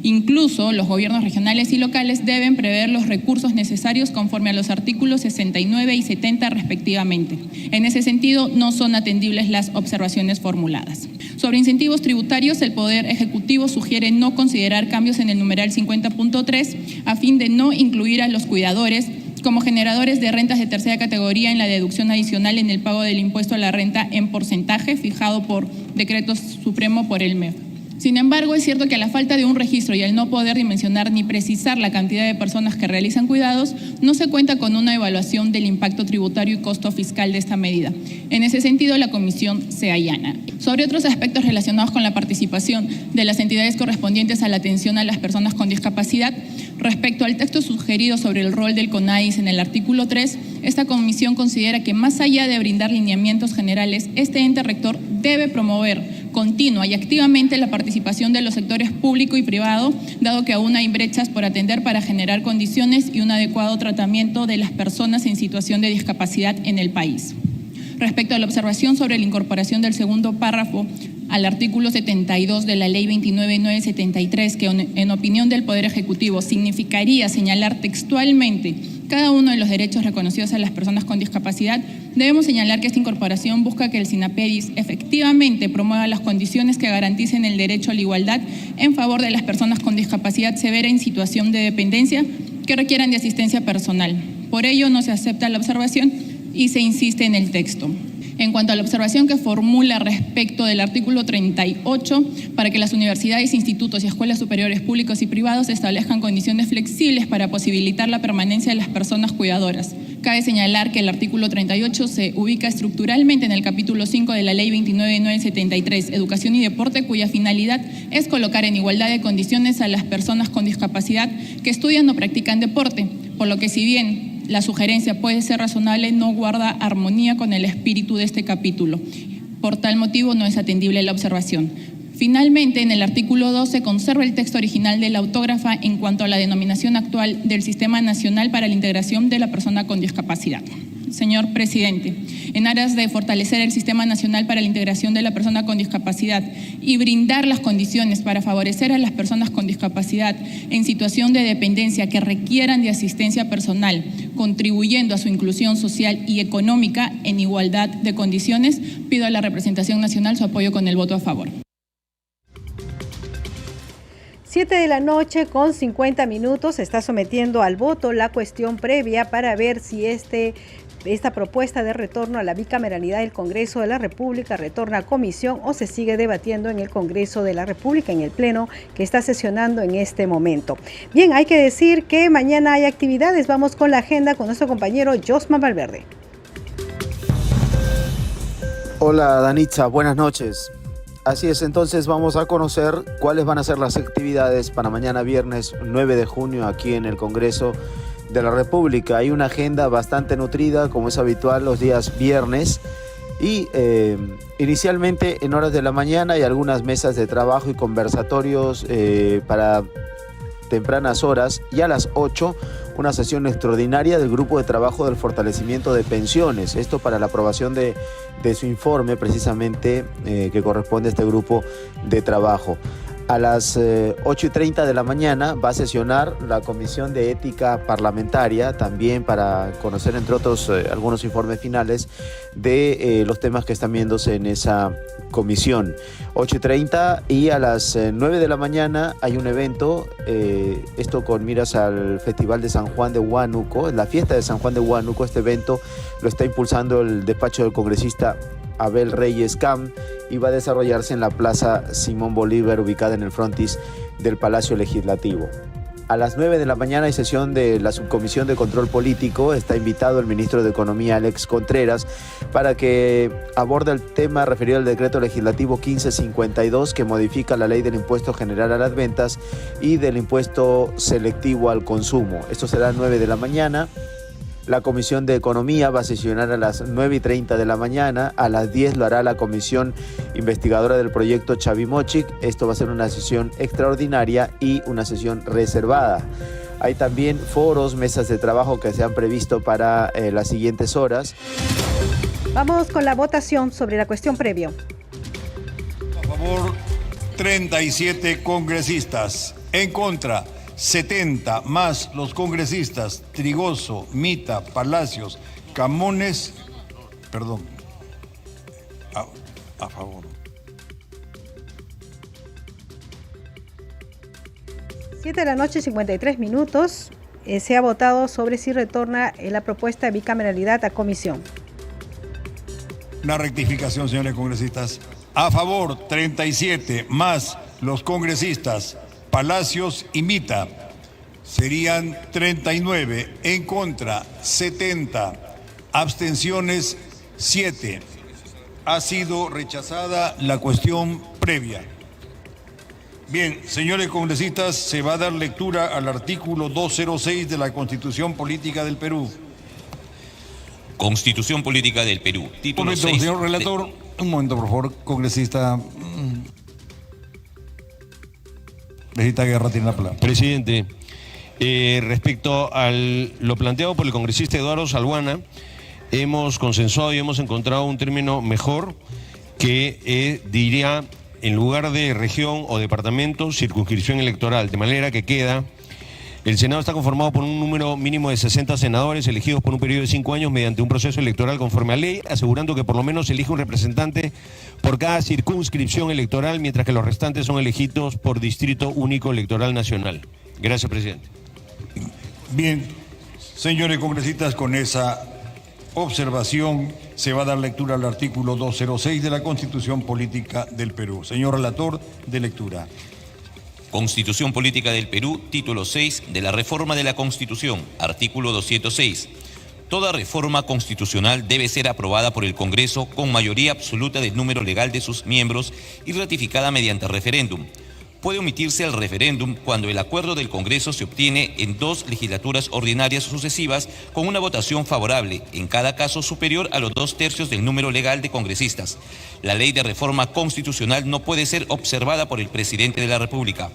K: Incluso los gobiernos regionales y locales deben prever los recursos necesarios conforme a los artículos 69 y 70 respectivamente. En ese sentido, no son atendibles las observaciones formuladas. Sobre incentivos tributarios, el Poder Ejecutivo sugiere no considerar cambios en el numeral 50.3 a fin de no incluir a los cuidadores como generadores de rentas de tercera categoría en la deducción adicional en el pago del impuesto a la renta en porcentaje fijado por decreto supremo por el MEF. Sin embargo, es cierto que a la falta de un registro y al no poder dimensionar ni precisar la cantidad de personas que realizan cuidados, no se cuenta con una evaluación del impacto tributario y costo fiscal de esta medida. En ese sentido, la Comisión se allana. Sobre otros aspectos relacionados con la participación de las entidades correspondientes a la atención a las personas con discapacidad, respecto al texto sugerido sobre el rol del CONADIS en el artículo 3, esta comisión considera que más allá de brindar lineamientos generales, este ente rector debe promover continua y activamente la participación de los sectores público y privado, dado que aún hay brechas por atender para generar condiciones y un adecuado tratamiento de las personas en situación de discapacidad en el país. Respecto a la observación sobre la incorporación del segundo párrafo al artículo 72 de la Ley 29.973, que en opinión del Poder Ejecutivo significaría señalar textualmente cada uno de los derechos reconocidos a las personas con discapacidad, debemos señalar que esta incorporación busca que el SINAPEDIS efectivamente promueva las condiciones que garanticen el derecho a la igualdad en favor de las personas con discapacidad severa en situación de dependencia que requieran de asistencia personal. Por ello, no se acepta la observación y se insiste en el texto. En cuanto a la observación que formula respecto del artículo 38, para que las universidades, institutos y escuelas superiores públicos y privados establezcan condiciones flexibles para posibilitar la permanencia de las personas cuidadoras. Cabe señalar que el artículo 38 se ubica estructuralmente en el capítulo 5 de la Ley 29.973, Educación y Deporte, cuya finalidad es colocar en igualdad de condiciones a las personas con discapacidad que estudian o practican deporte, por lo que si bien la sugerencia puede ser razonable, no guarda armonía con el espíritu de este capítulo. Por tal motivo, no es atendible la observación. Finalmente, en el artículo 2 se conserva el texto original de la autógrafa en cuanto a la denominación actual del Sistema Nacional para la Integración de la Persona con Discapacidad. Señor presidente, en aras de fortalecer el Sistema Nacional para la Integración de la Persona con Discapacidad y brindar las condiciones para favorecer a las personas con discapacidad en situación de dependencia que requieran de asistencia personal, contribuyendo a su inclusión social y económica en igualdad de condiciones, pido a la representación nacional su apoyo con el voto a favor.
B: 7 de la noche con 50 minutos se está sometiendo al voto la cuestión previa para ver si esta propuesta de retorno a la bicameralidad del Congreso de la República retorna a comisión o se sigue debatiendo en el Congreso de la República, en el Pleno que está sesionando en este momento. Bien, hay que decir que mañana hay actividades. Vamos con la agenda con nuestro compañero Josman Valverde.
L: Hola Danitza, buenas noches. Así es, entonces vamos a conocer cuáles van a ser las actividades para mañana viernes 9 de junio aquí en el Congreso de la República. Hay una agenda bastante nutrida, como es habitual los días viernes, y inicialmente en horas de la mañana hay algunas mesas de trabajo y conversatorios para tempranas horas, y a las 8 una sesión extraordinaria del Grupo de Trabajo del Fortalecimiento de Pensiones, esto para la aprobación de su informe precisamente que corresponde a este grupo de trabajo. A las 8:30 de la mañana va a sesionar la Comisión de Ética Parlamentaria, también para conocer, entre otros, algunos informes finales de los temas que están viéndose en esa comisión. 8:30, y a las 9 de la mañana hay un evento, esto con miras al Festival de San Juan de Huánuco, la fiesta de San Juan de Huánuco. Este evento lo está impulsando el despacho del congresista Abel Reyes Cam y va a desarrollarse en la Plaza Simón Bolívar, ubicada en el frontis del Palacio Legislativo. A las 9 de la mañana hay sesión de la Subcomisión de Control Político. Está invitado el ministro de Economía, Alex Contreras, para que aborde el tema referido al decreto legislativo 1552, que modifica la ley del impuesto general a las ventas y del impuesto selectivo al consumo. Esto será a 9 de la mañana. La Comisión de Economía va a sesionar a las 9:30 de la mañana. A las 10 lo hará la Comisión Investigadora del Proyecto Chavimochic. Esto va a ser una sesión extraordinaria y una sesión reservada. Hay también foros, mesas de trabajo que se han previsto para las siguientes horas.
B: Vamos con la votación sobre la cuestión previa.
D: A favor, 37 congresistas. En contra, 70, más los congresistas Trigoso, Mita, Palacios, Camones, a favor.
B: 7 de la noche, 53 minutos. Se ha votado sobre si retorna la propuesta de bicameralidad a comisión.
D: Una rectificación, señores congresistas. A favor, 37, más los congresistas Palacios y Mita, serían 39, en contra 70, abstenciones 7. Ha sido rechazada la cuestión previa. Bien, señores congresistas, se va a dar lectura al artículo 206 de la Constitución Política del Perú.
W: Constitución Política del Perú, título 6.
D: Señor relator, un momento, por favor, congresista. Necesita Guerra, tiene la palabra.
H: Presidente, respecto a lo planteado por el congresista Eduardo Salguana, hemos consensuado y hemos encontrado un término mejor que diría, en lugar de región o departamento, circunscripción electoral, de manera que queda: el Senado está conformado por un número mínimo de 60 senadores elegidos por un periodo de 5 años mediante un proceso electoral conforme a ley, asegurando que por lo menos se elige un representante por cada circunscripción electoral, mientras que los restantes son elegidos por distrito único electoral nacional. Gracias, presidente.
D: Bien, señores congresistas, con esa observación se va a dar lectura al artículo 206 de la Constitución Política del Perú. Señor relator, de lectura.
W: Constitución Política del Perú, título 6 de la reforma de la Constitución, artículo 206. Toda reforma constitucional debe ser aprobada por el Congreso con mayoría absoluta del número legal de sus miembros y ratificada mediante referéndum. Puede omitirse el referéndum cuando el acuerdo del Congreso se obtiene en 2 legislaturas ordinarias sucesivas con una votación favorable, en cada caso superior a los 2/3 del número legal de congresistas. La ley de reforma constitucional no puede ser observada por el presidente de la República.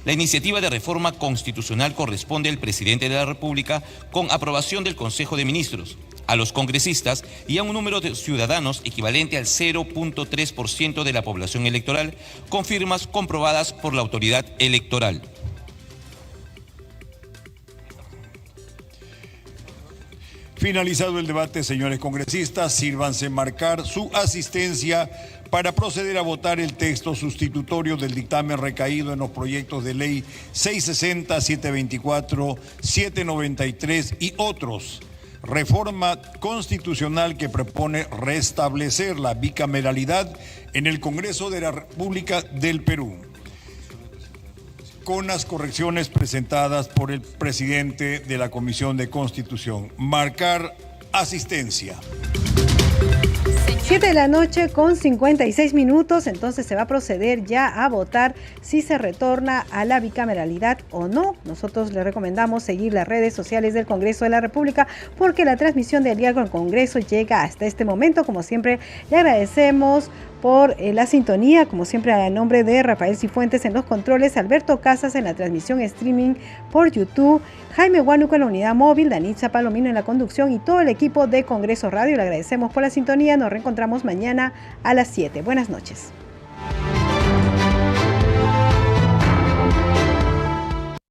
W: La iniciativa de reforma constitucional corresponde al presidente de la República con aprobación del Consejo de Ministros. a los congresistas y a un número de ciudadanos equivalente al 0.3% de la población electoral, con firmas comprobadas por la autoridad electoral.
D: Finalizado el debate, señores congresistas, sírvanse marcar su asistencia para proceder a votar el texto sustitutorio del dictamen recaído en los proyectos de ley 660, 724, 793 y otros. Reforma constitucional que propone restablecer la bicameralidad en el Congreso de la República del Perú, con las correcciones presentadas por el presidente de la Comisión de Constitución. Marcar asistencia.
B: 7 de la noche con 56 minutos, entonces se va a proceder ya a votar si se retorna a la bicameralidad o no. Nosotros le recomendamos seguir las redes sociales del Congreso de la República porque la transmisión del día con el Congreso llega hasta este momento. Como siempre, le agradecemos por la sintonía, como siempre a nombre de Rafael Cifuentes en los controles, Alberto Casas en la transmisión streaming por YouTube, Jaime Huánuco en la unidad móvil, Danitza Palomino en la conducción y todo el equipo de Congreso Radio. Le agradecemos por la sintonía, nos reencontramos mañana a las 7. Buenas noches.